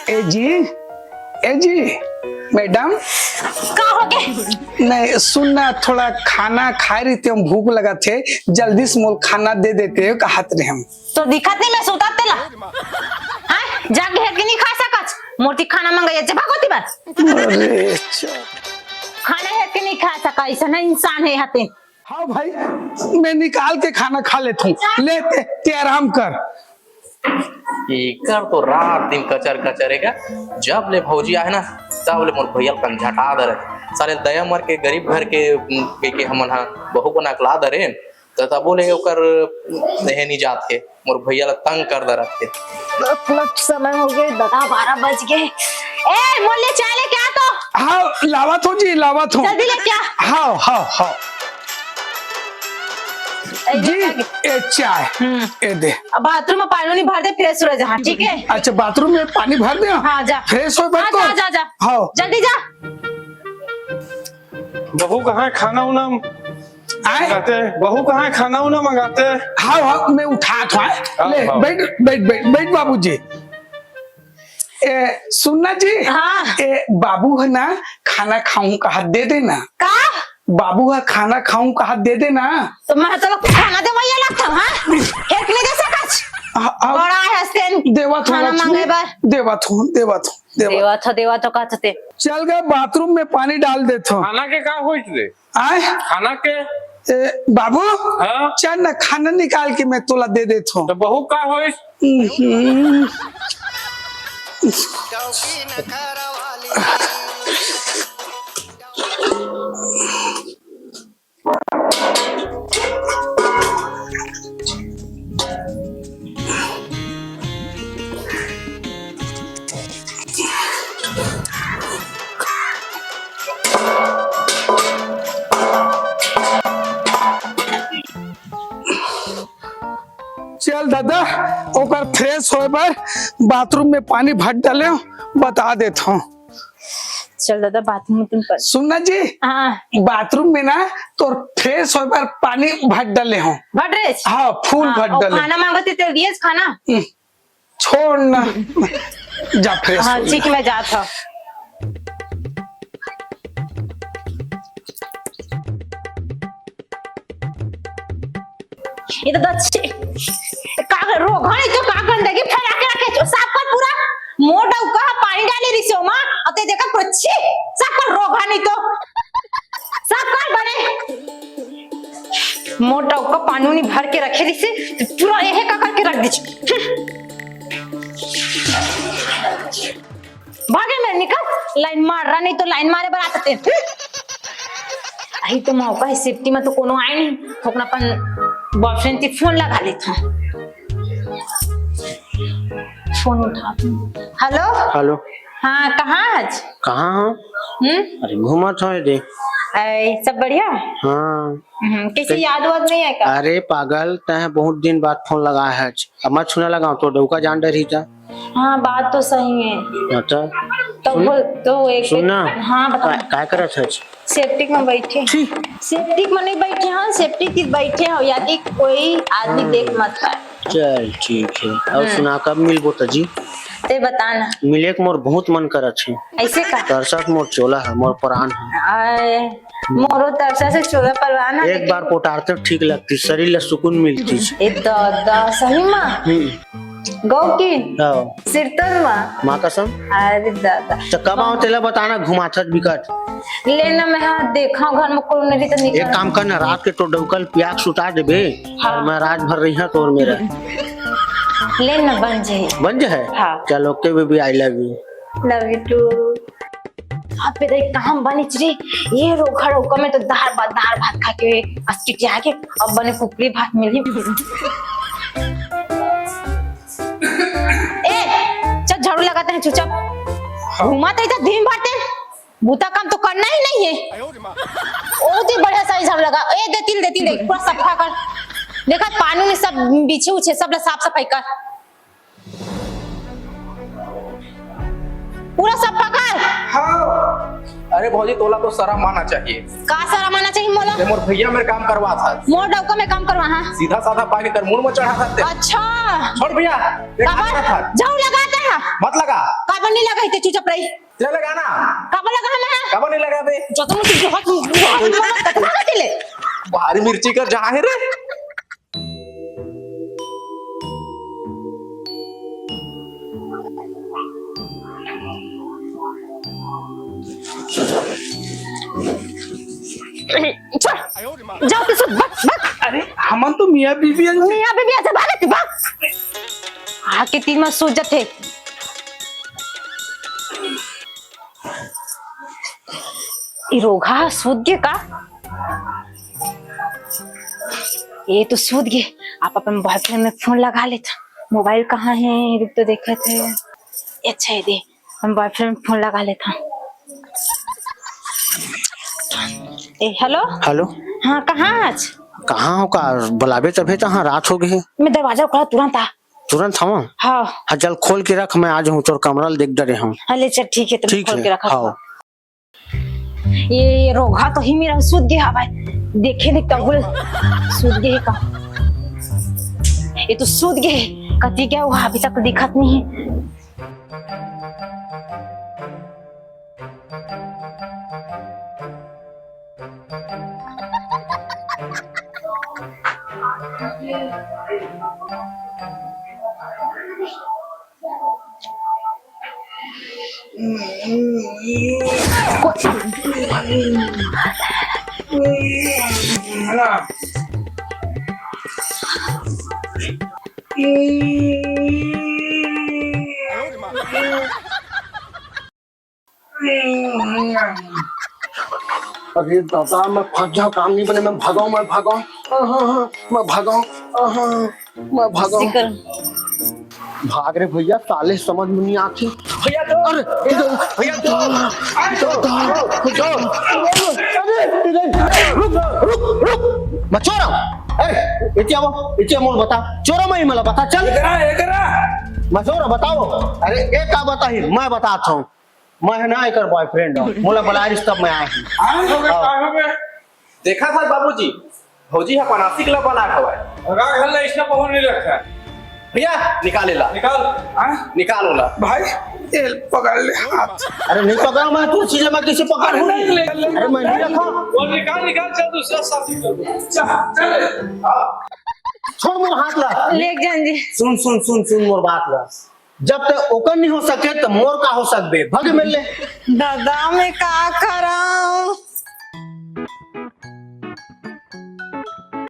ए जी madam का हो गए? नहीं सुनना, थोड़ा खाना खा रही थी, हम भूख लगा थे, जल्दी से मोल खाना दे देते हो कहत रहे हम। तो दिखत नहीं मैं सुता तेला हां जाके है कि नहीं खा सकत मोटी खाना मंगाई जब भागोती बस। अरे खाना है कि नहीं खा सका, ऐसा ना इंसान है हाथे। हाँ भाई मैं निकाल के खाना खा लेता हूँ, ले ते आराम कर। एकर तो रात दिन कचर कचरेगा, जब ले भौजी आए ना तब ले मोर भैया कन झटा दे रहे सारे दया मर के गरीब घर के हमन हा बहू को नकला दे रे तो बोले ओकर नहीं नहीं जाते मोर भैया ला तंग कर दे रखे। लट समय हो गए, 12 बज गए। ए मोले चाय ले क्या तो? हाँ लावत हो जी, लावत हो, जल्दी ले क्या? हाँ हाँ हाँ जी ए चाय ए दे। अब बाथरूम में पानी नहीं भर दे, फ्रेश हो जा। ठीक है अच्छा बाथरूम में पानी भर दे। हाँ जा फ्रेश हो हाँ, जा जा जा हाँ जल्दी जा। बहू कहाँ है खाना उना मंगाते? बहू कहाँ है खाना उना मंगाते? हाँ हाँ मैं उठा था, ले बैठ बैठ बैठ बैठ बाबूजी। सुनना जी हाँ बाबू है ना खाना खाऊं का हाथ दे देना। का बाबू है खाना खाऊं का हाथ दे देना। तो मैं तो खाना दे वही लगता हूँ। हाँ एक नहीं दे सकत बड़ा है सेन देवा खाना मांगे बार देवा देवा तो कहते चल गए बाथरूम में पानी डाल देता हूँ। खाना के का होइत रे? आए खाना के बाबू हाँ? चल ना खाना निकाल के मैं तोला दे देता हूँ। तो बहू का होइत? चल दादा ओकर फ्रेश होए पर बाथरूम में पानी भर डाले बता देता हूँ। चल दादा बाथरूम में तुम कर। सुनना जी हाँ बाथरूम में ना तो फ्रेश होए पर पानी भर डाले हूँ। भट रे हाँ फूल भर डाले। खाना मांगते तेल दिए खाना छोड़ ना जा फ्रेश हाँ ठीक मैं जाता हूँ। ये तो का रोग है तो का गंदगी फैला के रखे साफ कर पूरा मोटा का पानी डाले रिसो मां अते देखा पुच्छी साफ कर रोग है नहीं तो साफ कर बने मोटा का पानी नहीं भर के रखे रिसे पूरा यह का करके रख दीजिए। भागे मैं निकल लाइन मार रहा नहीं तो लाइन मारे बराते आई तो मौका है सेफ्टी में तो कोनो आए नहीं ठोकना अपन बॉयफ्रेंड की फोन लगा लेता हूँ। फोन उठा। हेलो हेलो हाँ कहाँ आज कहाँ हो? अरे घूमत हो रे। सब बढ़िया। हाँ किसी याद वाद नहीं है का? अरे पागल तय बहुत दिन बाद फोन लगा है अब मत सुना लगा तो डौका जान डरी था। हाँ बात तो सही है। अच्छा तो एक सुनना हाँ बता क्या करत है? सेफ्टी में बैठे सेफ्टी में नहीं बैठे हाँ सेफ्टी की बैठे हो या कि कोई आदमी देख मत पाए। चल ठीक है और सुना कब मिलबो तजी? ते बताना मिले के मोर बहुत मन करत है। ऐसे का तरसत मोर चोला है मोर प्राण है। मोरो तरसा से चोला परवाना एक बार पोटारते ठीक लगती शरीर ला सुकून मिलती। दादा सही माँ गौ की सिरतन माँ कसम। अरे दादा तो कब आओ तेला बताना घुमाथत बिकट लेना मैं हाँ देखा घर में कोई नहीं तो एक काम करना रात के तो डौकल प्याग सुता देबे और मैं रात भर रही है तो मेरा लेना बन जाए। हाँ चलो okay baby I love you too. आप पे देख काम बनी चली ये रोखा रोका में तो दाल भात खा के अस्किट आके अब बने कुकरी भात मिली। चल झाड़ू लगाते हैं चुपचाप घुमाते ही तो दिन भर बूता काम तो करना ही नहीं है। बहुत ही बढ़िया साइज झाड़ू लगा ए देती देख पूरा सफा कर देखा पानी में सब बिछे उछे सब साफ सफाई कर पूरा सफा कर। हाँ अरे भौजी तोला तो शर्म आना चाहिए। का शर्म आना चाहिए मोला? मोर भैया मेरे काम करवा था। मोर डौका में काम करवा। हाँ सीधा साधा पानी कर मुंह में चढ़ा सकते। अच्छा छोड़ भैया झाड़ू लगाते हैं ना मत लगा काबर नहीं लगा इतने चुपचाप रही ले लगा ना काबर लगा ना कब नहीं लगा बे जो तुम मुझे बहुत कतना कटिले भारी मिर्ची का जहाँ है रे जाओ तो सुन बक अरे हमन तो मियाँ बीबी हैं। मियां बीबी ऐसे भागत बक आके तीन में सो जाते रोगा सूद गए का ये तो सूद गए आप अपन बॉयफ्रेंड में फोन लगा लेता मोबाइल कहाँ है रुक तो देखा थे अच्छा है दे हम बॉयफ्रेंड में फोन लगा लेता हेलो हेलो हाँ कहाँ आज कहाँ हो का बुलावे तभी तो हाँ रात हो गई मैं दरवाजा खोला तुरंत आ तुरंत हम हाँ हाँ चल खोल के रख मैं आज हूँ तोर कमरा देख डरे हूँ अरे चल ठीक है तुम ठीक खोल है के रखा हाँ ये रोगा तो ही मेरा सूद गया भाई देखे नहीं कबूल सूद गए का ये तो सूद गए कति क्या हुआ अभी तक दिखत नहीं है अरे दादा मैं फंस जाऊँ काम नहीं बने मैं भागाऊं मैं भागाऊं मैं भागाऊं मैं भागाऊं भाग रे भैया साले समझ में नहीं आती भैया तो अरे भैया तो रुक मैं चोरा अरे इतिया मोल बता चोरा मैं मला बता चल मैं चोरा बताओ अरे एक का बता ही मैं बताता हूँ मैं है ना एक बॉयफ्रेंड हूँ मोला बला रिश्ता मैं आया हूँ देखा था बाबूजी भौजी है पनासी किलो बना हुआ है राग हल्ला इसने पहुंच नहीं रखा भैया निकाले ला निकालो ला भाई ये पकड़ ले हाथ अरे नहीं पकड़ा मैं तू चीज मैं किसी पकड़ हूँ अरे मैं नहीं रखा वो निकाल चल दूसरा साथी कर दो चल छोड़ मोर हाथ ला ले जान जी सुन मोर बात ला जब तक ओकर नहीं हो सके तो मोर का हो सकबे भग मिल ले दादा मैं का कराऊं